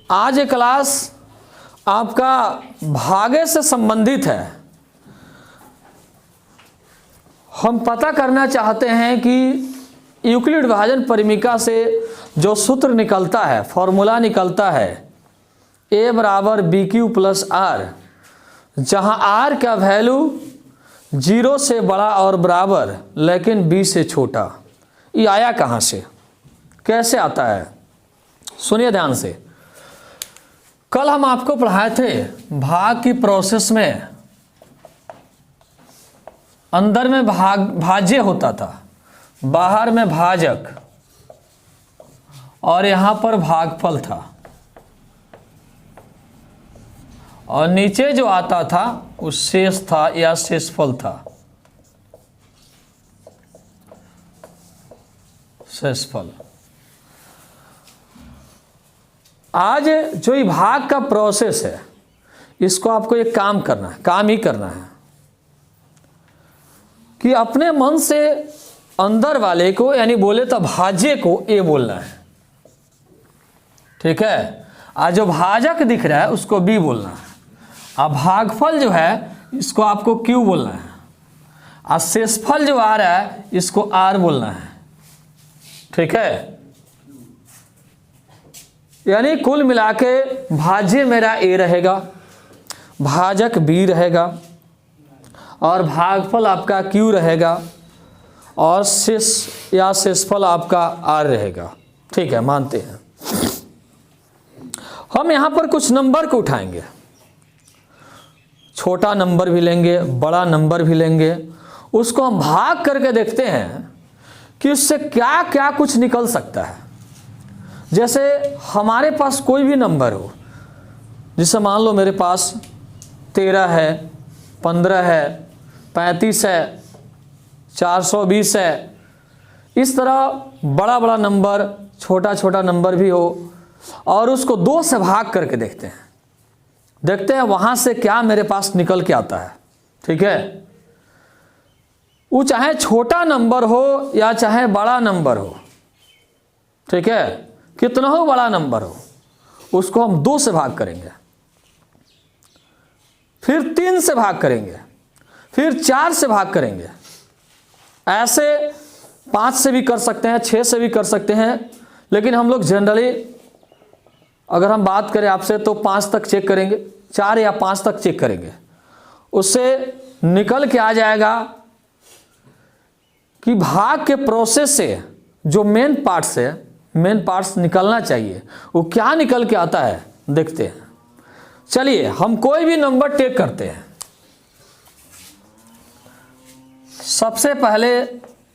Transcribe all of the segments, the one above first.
आज ये क्लास आपका भागे से संबंधित है। हम पता करना चाहते हैं कि यूक्लिड विभाजन परिमिका से जो सूत्र निकलता है, फॉर्मूला निकलता है a बराबर बी क्यू प्लस आर, जहाँ r का वैल्यू 0 से बड़ा और बराबर लेकिन b से छोटा, ये आया कहाँ से, कैसे आता है? सुनिए ध्यान से। कल हम आपको पढ़ाए थे भाग की प्रोसेस में अंदर में भाज्य होता था, बाहर में भाजक, और यहां पर भागफल था, और नीचे जो आता था वो शेष था या शेषफल था, शेषफल। आज जो ये भाग का प्रोसेस है, इसको आपको एक काम करना है, काम ही करना है कि अपने मन से अंदर वाले को, यानी बोले तो भाज्य को ए बोलना है, ठीक है। आज जो भाजक दिख रहा है उसको बी बोलना है, अब भागफल जो है इसको आपको क्यू बोलना है, और शेषफल जो आ रहा है इसको आर बोलना है, ठीक है। यानी कुल मिलाके भाज्य मेरा ए रहेगा, भाजक बी रहेगा, और भागफल आपका क्यू रहेगा, और शेष या शेषफल आपका आर रहेगा, ठीक है, मानते हैं। हम यहाँ पर कुछ नंबर को उठाएंगे, छोटा नंबर भी लेंगे, बड़ा नंबर भी लेंगे, उसको हम भाग करके देखते हैं कि उससे क्या क्या कुछ निकल सकता है। जैसे हमारे पास कोई भी नंबर हो, जैसे मान लो मेरे पास 13 है, 15 है, 35 है, 420 है, इस तरह बड़ा बड़ा नंबर, छोटा छोटा नंबर भी हो, और उसको 2 से भाग करके देखते हैं वहाँ से क्या मेरे पास निकल के आता है, ठीक है। वो चाहे छोटा नंबर हो या चाहे बड़ा नंबर हो, ठीक है, कितना हो बड़ा नंबर हो, उसको हम 2 से भाग करेंगे, फिर 3 से भाग करेंगे, फिर 4 से भाग करेंगे, ऐसे 5 से भी कर सकते हैं, 6 से भी कर सकते हैं, लेकिन हम लोग जनरली अगर हम बात करें आपसे तो 5 तक चेक करेंगे, 4 या 5 तक चेक करेंगे। उससे निकल के आ जाएगा कि भाग के प्रोसेस से जो मेन पार्ट्स निकलना चाहिए, वो क्या निकल के आता है देखते हैं। चलिए हम कोई भी नंबर टेक करते हैं। सबसे पहले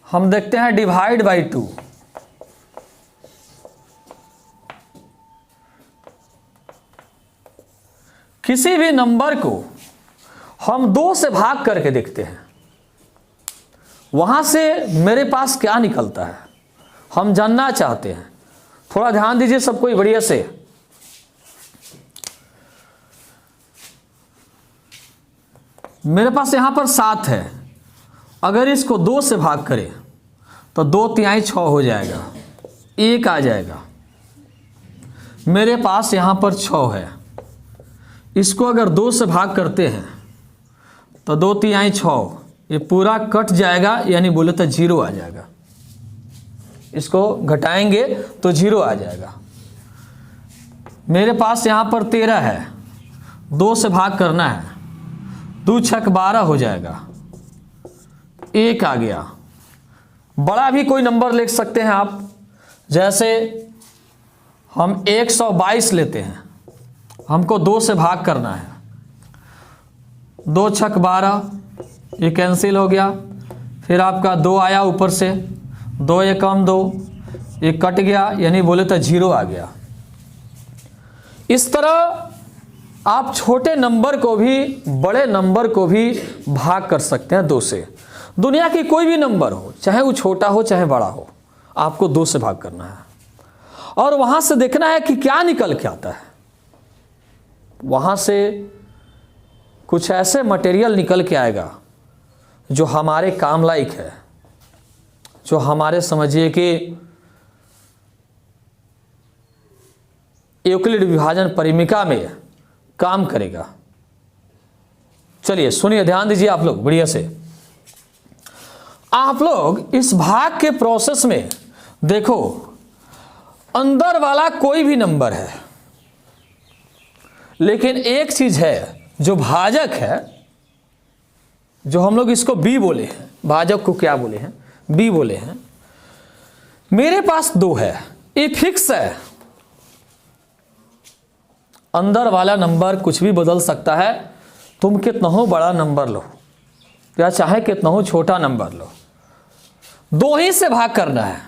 हम देखते हैं डिवाइड बाई 2। किसी भी नंबर को हम 2 से भाग करके देखते हैं, वहां से मेरे पास क्या निकलता है हम जानना चाहते हैं। थोड़ा ध्यान दीजिए सब कोई बढ़िया से। मेरे पास यहां पर 7 है, अगर इसको 2 से भाग करें तो 2 तिहाई 6 हो जाएगा, 1 आ जाएगा। मेरे पास यहां पर 6 है, इसको अगर 2 से भाग करते हैं तो 2 तिहाई 6, ये पूरा कट जाएगा, यानी बोले तो 0 आ जाएगा। इसको घटाएंगे तो 0 आ जाएगा। मेरे पास यहाँ पर 13 है, 2 से भाग करना है, 2 छक 12 हो जाएगा, 1 आ गया। बड़ा भी कोई नंबर लिख सकते हैं आप, जैसे हम 122 लेते हैं, हमको 2 से भाग करना है, 2 छक 12, ये कैंसिल हो गया, फिर आपका 2 आया ऊपर से, 2 एकम 2, ये कट गया, यानी बोले तो 0 आ गया। इस तरह आप छोटे नंबर को भी बड़े नंबर को भी भाग कर सकते हैं 2 से। दुनिया की कोई भी नंबर हो, चाहे वो छोटा हो चाहे बड़ा हो, आपको 2 से भाग करना है, और वहां से देखना है कि क्या निकल के आता है। वहां से कुछ ऐसे मटेरियल निकल के आएगा जो हमारे काम लायक है, जो हमारे समझिए कि यूक्लिड विभाजन परिमिका में काम करेगा। चलिए सुनिए, ध्यान दीजिए आप लोग बढ़िया से। आप लोग इस भाग के प्रोसेस में देखो, अंदर वाला कोई भी नंबर है, लेकिन एक चीज है जो भाजक है, जो हम लोग इसको बी बोले हैं, भाजक को क्या बोले हैं, बी बोले हैं। मेरे पास 2 है, ये फिक्स है। अंदर वाला नंबर कुछ भी बदल सकता है, तुम कितना हो बड़ा नंबर लो या चाहे कितना हो छोटा नंबर लो, 2 ही से भाग करना है।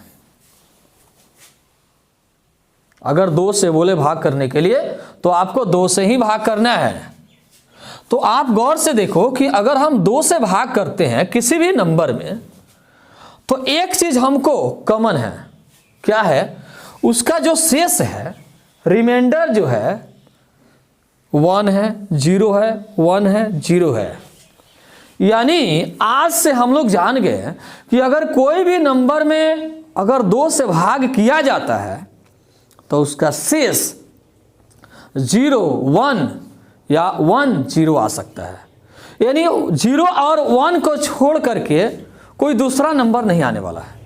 अगर 2 से बोले भाग करने के लिए तो आपको 2 से ही भाग करना है। तो आप गौर से देखो कि अगर हम 2 से भाग करते हैं किसी भी नंबर में, तो एक चीज हमको कॉमन है, क्या है? उसका जो शेष है, रिमाइंडर जो है 1 है, 0 है, 1 है, 0 है। यानी आज से हम लोग जान गए कि अगर कोई भी नंबर में अगर 2 से भाग किया जाता है तो उसका शेष 0, 1 या 1, 0 आ सकता है। यानी 0 और 1 को छोड़ करके कोई दूसरा नंबर नहीं आने वाला है।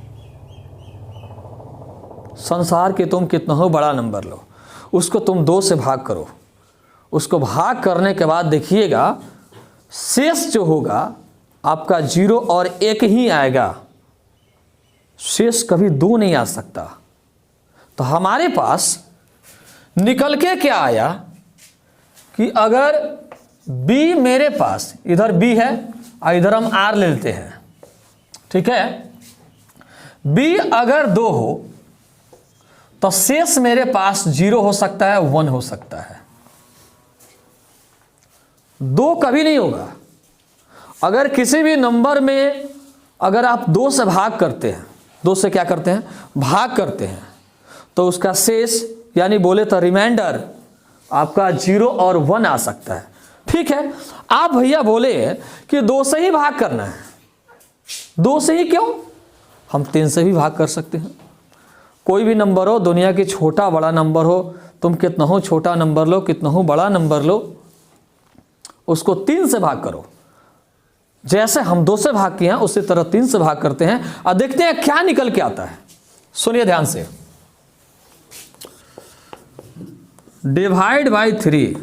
संसार के तुम कितना हो बड़ा नंबर लो, उसको तुम 2 से भाग करो, उसको भाग करने के बाद देखिएगा शेष जो होगा आपका 0 और 1 ही आएगा, शेष कभी 2 नहीं आ सकता। तो हमारे पास निकल के क्या आया कि अगर b मेरे पास, इधर b है और इधर हम r ले लेते हैं, ठीक है। b अगर 2 हो तो शेष मेरे पास 0 हो सकता है, 1 हो सकता है, 2 कभी नहीं होगा। अगर किसी भी नंबर में अगर आप 2 से भाग करते हैं, 2 से क्या करते हैं, भाग करते हैं, तो उसका शेष यानी बोले तो रिमाइंडर आपका 0 और 1 आ सकता है। ठीक है, आप भैया बोले कि 2 से ही भाग करना है, 2 से ही क्यों? हम 3 से भी भाग कर सकते हैं। कोई भी नंबर हो, दुनिया की छोटा बड़ा नंबर हो, तुम कितना हो छोटा नंबर लो, कितना हो बड़ा नंबर लो, उसको 3 से भाग करो। जैसे हम 2 से भाग किए हैं उसी तरह 3 से भाग करते हैं और देखते हैं क्या निकल के आता है। सुनिए ध्यान से, डिवाइड बाय 3,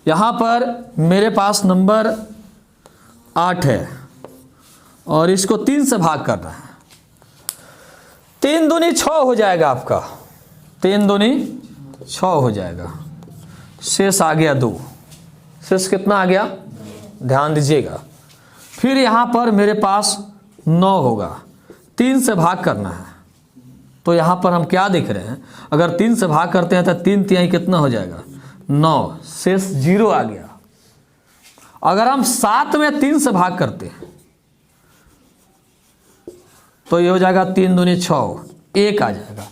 यहां पर मेरे पास नंबर 8 है और इसको 3 से भाग करना है। 3 दूनी 6 हो जाएगा आपका, 3 दूनी 6 हो जाएगा। शेष आ गया 2, शेष कितना आ गया? ध्यान दीजिएगा। फिर यहाँ पर मेरे पास 9 होगा, 3 से भाग करना है। तो यहाँ पर हम क्या देख रहे हैं, अगर 3 से भाग करते हैं तो 3 तिहाई कितना हो जाएगा? 9, शेष 0 आ गया। अगर हम 7 में 3 से भाग करते हैं तो ये हो जाएगा 3 दूनी 6, 1 आ जाएगा।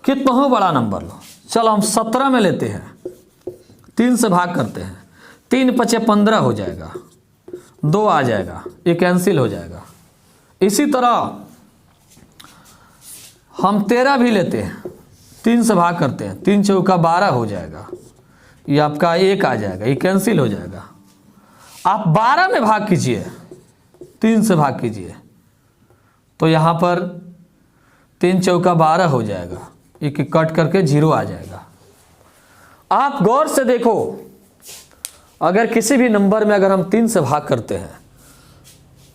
कितना हो बड़ा नंबर लो, चलो हम 17 में लेते हैं, 3 से भाग करते हैं, 3 पचे 15 हो जाएगा, 2 आ जाएगा, ये कैंसिल हो जाएगा। इसी तरह हम 13 भी लेते हैं, 3 से भाग करते हैं, 3 चौका 12 हो जाएगा, ये आपका 1 आ जाएगा, ये कैंसिल हो जाएगा। आप 12 में भाग कीजिए, 3 से भाग कीजिए, तो यहाँ पर 3 चौका 12 हो जाएगा, एक कट करके 0 आ जाएगा। आप गौर से देखो, अगर किसी भी नंबर में अगर हम 3 से भाग करते हैं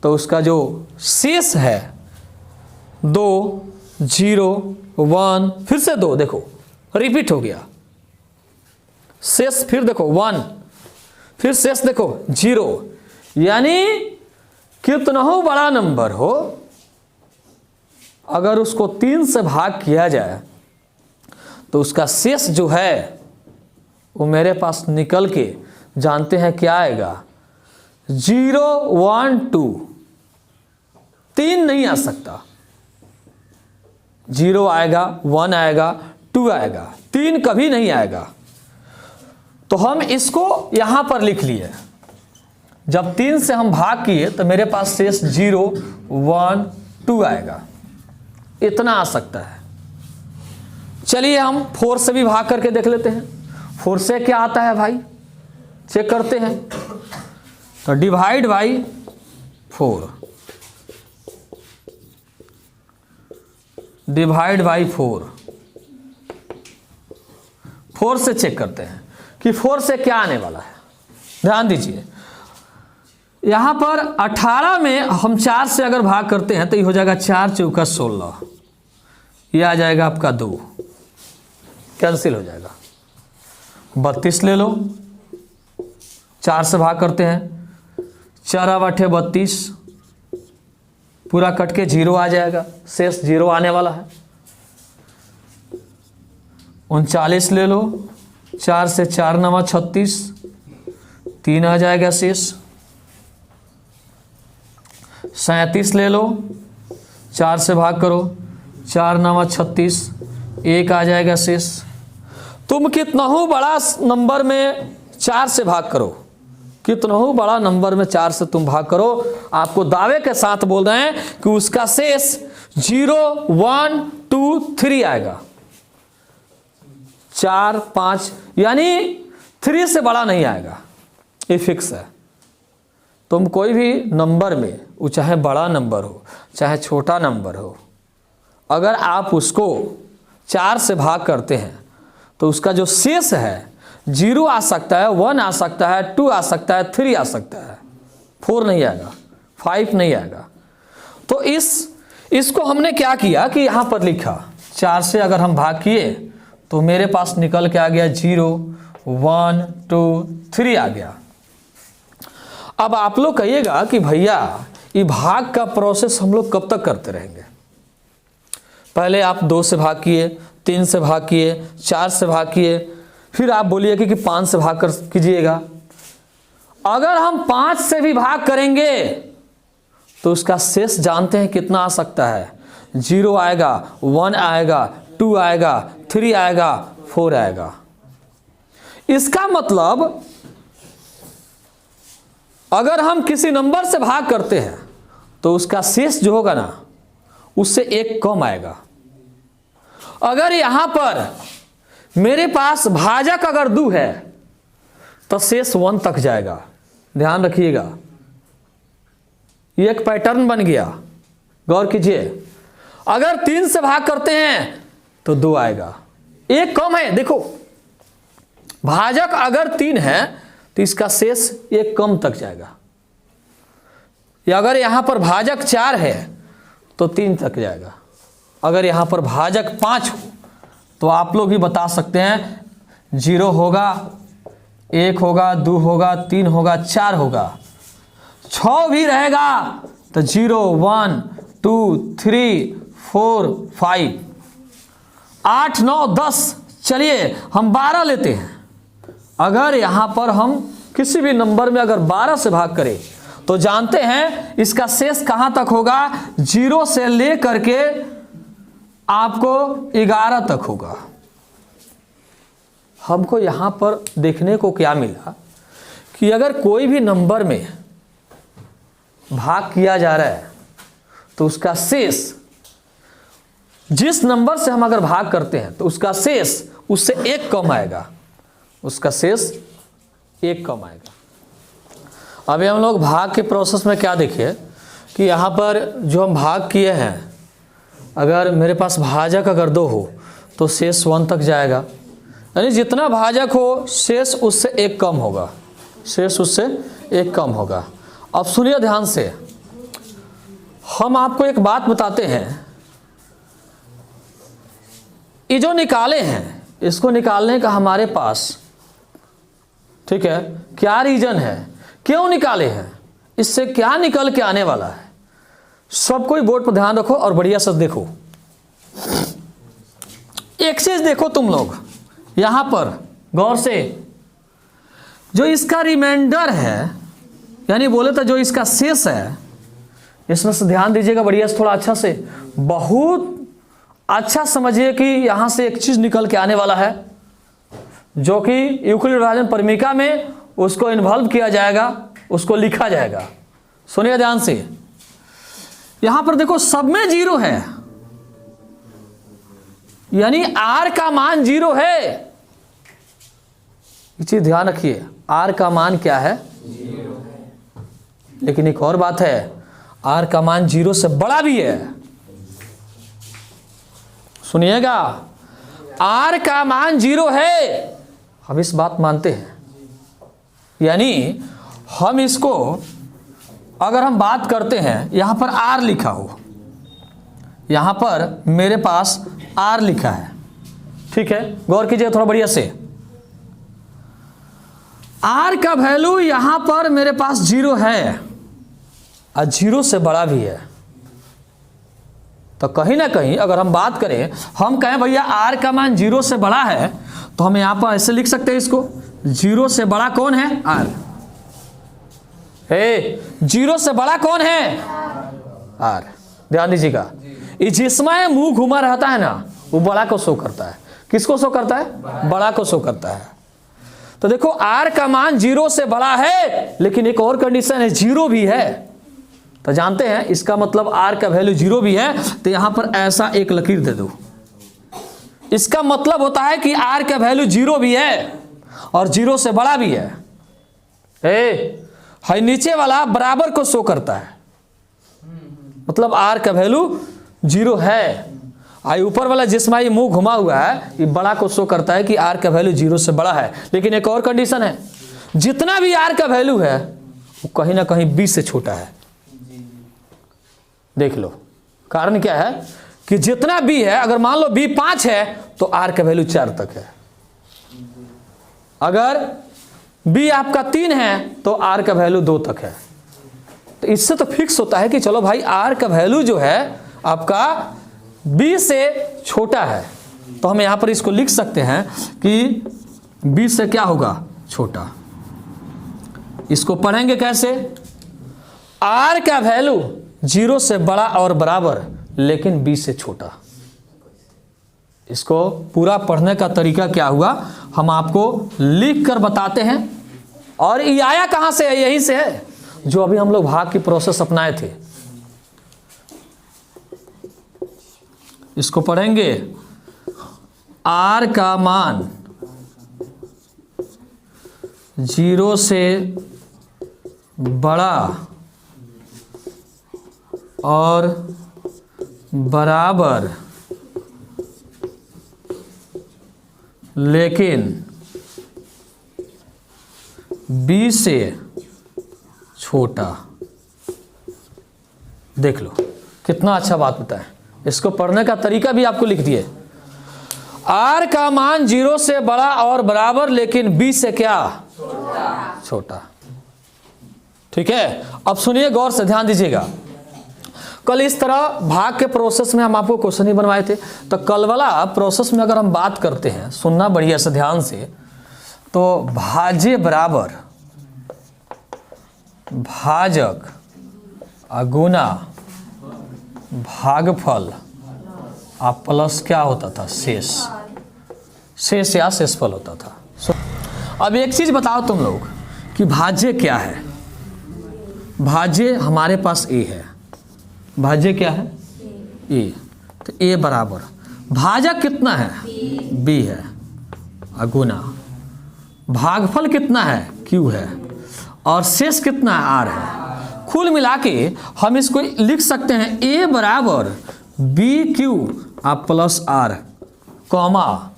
तो उसका जो शेष है 2, 0, 1, फिर से 2, देखो रिपीट हो गया। शेष फिर देखो 1, फिर शेष देखो 0। यानी कितना हो बड़ा नंबर हो, अगर उसको 3 से भाग किया जाए तो उसका शेष जो है वो मेरे पास निकल के जानते हैं क्या आएगा? 0, 1, 2। 3 नहीं आ सकता, 0 आएगा, 1 आएगा, 2 आएगा, 3 कभी नहीं आएगा। तो हम इसको यहां पर लिख लिए, जब 3 से हम भाग किए तो मेरे पास शेष 0, 1, 2 आएगा। इतना आ सकता है। चलिए हम 4 से भी भाग करके देख लेते हैं। 4 से क्या आता है भाई, चेक करते हैं। तो डिवाइड बाई 4, डिवाइड बाई 4 से चेक करते हैं कि 4 से क्या आने वाला है। ध्यान दीजिए, यहां पर 18 में हम 4 से अगर भाग करते हैं तो ये हो जाएगा 4 चौका 16, ये आ जाएगा आपका 2, कैंसिल हो जाएगा। 32 ले लो, 4 से भाग करते हैं, 4 8 32, पूरा कट के 0 आ जाएगा, शेष 0 आने वाला है। 39 ले लो, 4 से 4 9 36, 3 आ जाएगा शेष। 37 ले लो, 4 से भाग करो, 4 9 36, 1 आ जाएगा शेष। तुम कितना हो बड़ा नंबर में 4 से भाग करो, कितना हो बड़ा नंबर में 4 से तुम भाग करो, आपको दावे के साथ बोल रहे हैं कि उसका शेष 0 1 2 3 आएगा। 4 5 यानी 3 से बड़ा नहीं आएगा, ये फिक्स है। तुम कोई भी नंबर में, वो चाहे बड़ा नंबर हो चाहे छोटा नंबर हो, अगर आप उसको 4 से भाग करते हैं तो उसका जो शेष है 0 आ सकता है, 1 आ सकता है, 2 आ सकता है, 3 आ सकता है, 4 नहीं आएगा, 5 नहीं आएगा। तो इसको हमने क्या किया कि यहाँ पर लिखा 4 से अगर हम भाग किए तो मेरे पास निकल के आ गया 0 1 2 3 आ गया। अब आप लोग कहिएगा कि भैया ये भाग का प्रोसेस हम लोग कब तक करते रहेंगे। पहले आप 2 से भाग किए, 3 से भाग किए, 4 से भाग किए, फिर आप बोलिए कि 5 से भाग कर कीजिएगा। अगर हम 5 से भी भाग करेंगे तो उसका शेष जानते हैं कितना आ सकता है, 0 आएगा, 1 आएगा, 2 आएगा, 3 आएगा, 4 आएगा। इसका मतलब अगर हम किसी नंबर से भाग करते हैं तो उसका शेष जो होगा ना उससे 1 कम आएगा। अगर यहां पर मेरे पास भाजक अगर 2 है तो शेष 1 तक जाएगा। ध्यान रखिएगा, ये एक पैटर्न बन गया, गौर कीजिए। अगर 3 से भाग करते हैं तो 2 आएगा, 1 कम है। देखो, भाजक अगर 3 है तो इसका शेष 1 कम तक जाएगा। या अगर यहां पर भाजक 4 है तो 3 तक जाएगा। अगर यहां पर भाजक 5 हो तो आप लोग भी बता सकते हैं 0 होगा, 1 होगा, 2 होगा, 3 होगा, 4 होगा, 6 भी रहेगा तो 0 1 2 3 4 5 8 9 10। चलिए हम 12 लेते हैं। अगर यहां पर हम किसी भी नंबर में अगर 12 से भाग करें तो जानते हैं इसका शेष कहां तक होगा, 0 से लेकर के आपको 11 तक होगा। हमको यहां पर देखने को क्या मिला कि अगर कोई भी नंबर में भाग किया जा रहा है तो उसका शेष, जिस नंबर से हम अगर भाग करते हैं तो उसका शेष उससे 1 कम आएगा, उसका शेष 1 कम आएगा। अभी हम लोग भाग के प्रोसेस में क्या देखिए कि यहाँ पर जो हम भाग किए हैं, अगर मेरे पास भाजक अगर 2 हो तो शेष 1 तक जाएगा, यानी जितना भाजक हो शेष उससे 1 कम होगा, शेष उससे 1 कम होगा। अब सुनिए ध्यान से, हम आपको एक बात बताते हैं, ये जो निकाले हैं इसको निकालने का हमारे पास, ठीक है, क्या रीजन है, क्यों निकाले हैं, इससे क्या निकल के आने वाला है, सब कोई बोर्ड पर ध्यान रखो और बढ़िया से देखो। एक चीज देखो तुम लोग यहां पर गौर से, जो इसका रिमाइंडर है, यानी बोले तो जो इसका शेष है, इसमें से ध्यान दीजिएगा बढ़िया से, थोड़ा अच्छा से, बहुत अच्छा समझिए कि यहां से एक चीज निकल के आने वाला है जो कि यूक्लिड विभाजन परिमिका में उसको इन्वॉल्व किया जाएगा, उसको लिखा जाएगा। सुनिए ध्यान से, यहां पर देखो सब में 0 है, यानी r का मान 0 है। ये चीज ध्यान रखिए, r का मान क्या है? 0 है। लेकिन एक और बात है, r का मान 0 से बड़ा भी है। सुनिएगा, r का मान 0 है, हम इस बात मानते हैं। यानी हम इसको अगर हम बात करते हैं, यहां पर r लिखा हो, यहां पर मेरे पास r लिखा है, ठीक है, गौर कीजिए थोड़ा बढ़िया से। r का वैल्यू यहां पर मेरे पास 0 है और 0 से बड़ा भी है। तो कहीं ना कहीं अगर हम बात करें, हम कहें भैया r का मान 0 से बड़ा है, तो हम यहां पर ऐसे लिख सकते हैं इसको, 0 से बड़ा कौन है? r। 0 से बड़ा कौन है? r। ध्यान दीजिएगा, ये जिसमें मुंह घुमा रहता है ना, वो बड़ा को शो करता है। किसको शो करता है? बड़ा को शो करता है। तो देखो r का मान 0 से बड़ा है, लेकिन एक और कंडीशन है, 0 भी है। तो जानते हैं इसका मतलब r का वैल्यू 0 भी है। तो यहां पर ऐसा एक लकीर दे दो, इसका मतलब होता है कि r का वैल्यू 0 भी है और 0 से बड़ा भी है। है नीचे वाला बराबर को शो करता है, मतलब r का वैल्यू 0 है। आई ऊपर वाला जिसमें ये मुंह घुमा हुआ है, ये बड़ा को शो करता है कि r का वैल्यू 0 से बड़ा है। लेकिन एक और कंडीशन है, जितना भी r का वैल्यू है वो कहीं ना कहीं b से छोटा है। देख लो, कारण क्या है कि जितना b है, अगर मान लो b 5 है तो r का वैल्यू 4 तक है। अगर b आपका 3 है तो r का वैल्यू 2 तक है। तो इससे तो फिक्स होता है कि चलो भाई r का वैल्यू जो है आपका b से छोटा है। तो हम यहां पर इसको लिख सकते हैं कि b से क्या होगा? छोटा। इसको पढ़ेंगे कैसे? r का वैल्यू 0 से बड़ा और बराबर, लेकिन b से छोटा। इसको पूरा पढ़ने का तरीका क्या हुआ, हम आपको लिख कर बताते हैं। और ये आया कहां से है? यहीं से है, जो अभी हम लोग भाग की प्रोसेस अपनाए थे। इसको पढ़ेंगे, r का मान 0 से बड़ा और बराबर, लेकिन b से छोटा। देख लो कितना अच्छा बात होता है। इसको पढ़ने का तरीका भी आपको लिख दिए, r का मान 0 से बड़ा और बराबर, लेकिन b से क्या? छोटा। ठीक है, अब सुनिए गौर से, ध्यान दीजिएगा। कल इस तरह भाग के प्रोसेस में हम आपको क्वेश्चन ही बनवाए थे। तो कल वाला प्रोसेस में अगर हम बात करते हैं, सुनना बढ़िया से ध्यान से, तो भाज्य बराबर भाजक गुना भागफल आप प्लस क्या होता था? शेष। शेष या शेषफल होता था। अब एक चीज बताओ तुम लोग कि भाज्य क्या है? भाज्य हमारे पास a है। भाज्य क्या है? a। तो a बराबर भाजक कितना है? b है, अगुना भागफल कितना है? q है, और शेष कितना है? r है। कुल मिला के हम इसको लिख सकते हैं a बराबर बी क्यू आप प्लस r, कॉमा,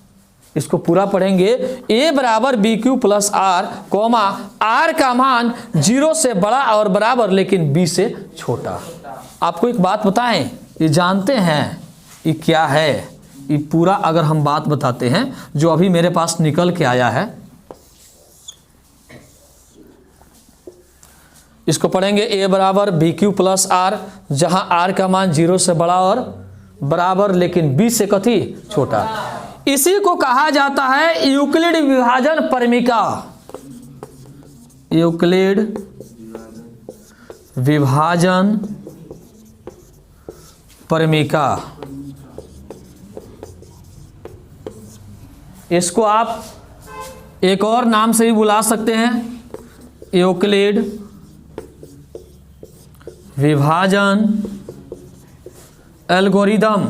इसको पूरा पढ़ेंगे, a बराबर b q plus r, comma, r का मान 0 से बड़ा और बराबर, लेकिन b से छोटा। आपको एक बात बताएं, ये जानते हैं ये क्या है? ये पूरा अगर हम बात बताते हैं जो अभी मेरे पास निकल के आया है, इसको पढ़ेंगे a बराबर बी क्यू प्लस r, जहां r का मान 0 से बड़ा और बराबर, लेकिन b से कथी? छोटा। इसी को कहा जाता है यूक्लिड विभाजन परमिका। यूक्लिड विभाजन परमिका, इसको आप एक और नाम से भी बुला सकते हैं, यूक्लिड विभाजन एल्गोरिदम।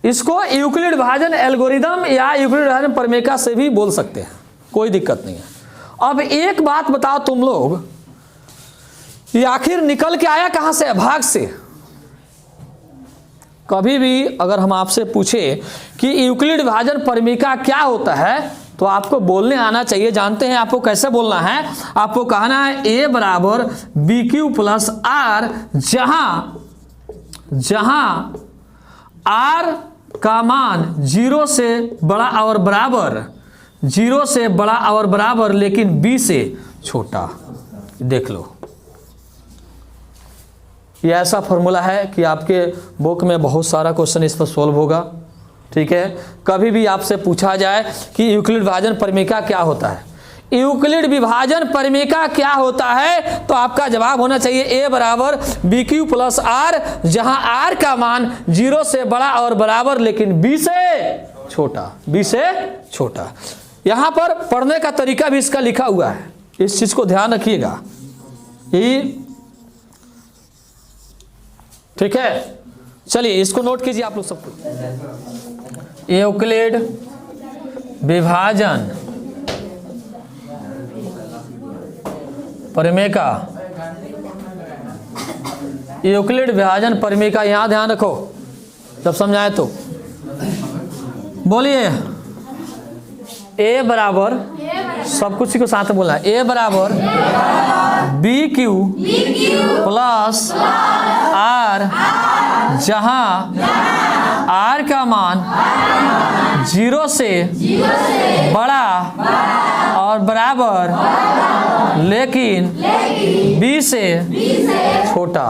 इसको यूक्लिड विभाजन एल्गोरिदम या यूक्लिड विभाजन प्रमेय से भी बोल सकते हैं, कोई दिक्कत नहीं है। अब एक बात बताओ तुम लोग, ये आखिर निकल के आया कहां से? भाग से। कभी भी अगर हम आपसे पूछे कि यूक्लिड विभाजन प्रमेय क्या होता है, तो आपको बोलने आना चाहिए। जानते हैं आपको कैसे बोलना है? आपको कहना है ए बराबर बी क्यू प्लस आर, जहां आर का मान 0 से बड़ा और बराबर, 0 से बड़ा और बराबर लेकिन बी से छोटा। देख लो, ये ऐसा फॉर्मूला है कि आपके बुक में बहुत सारा क्वेश्चन इस पर सॉल्व होगा। ठीक है, कभी भी आपसे पूछा जाए कि यूक्लिड विभाजन प्रमेय क्या होता है, यूक्लिड विभाजन प्रमेय क्या होता है, तो आपका जवाब होना चाहिए ए बराबर बी क्यू प्लस आर, जहां आर का मान 0 से बड़ा और बराबर लेकिन बी से छोटा, बी से छोटा। यहां पर पढ़ने का तरीका भी इसका लिखा हुआ है, इस चीज को ध्यान रखिएगा। ठीक है, चलिए इसको नोट कीजिए आप लोग सबको। यूक्लिड विभाजन प्रमेय का, यूक्लिड विभाजन प्रमेय का यहां ध्यान रखो जब समझाए तो। बोलिए ए बराबर, सब कुछ को साथ में बोलना है, ए बराबर बी क्यू प्लस आर, जहां आर का मान 0 से बड़ा और बराबर लेकिन बी से छोटा।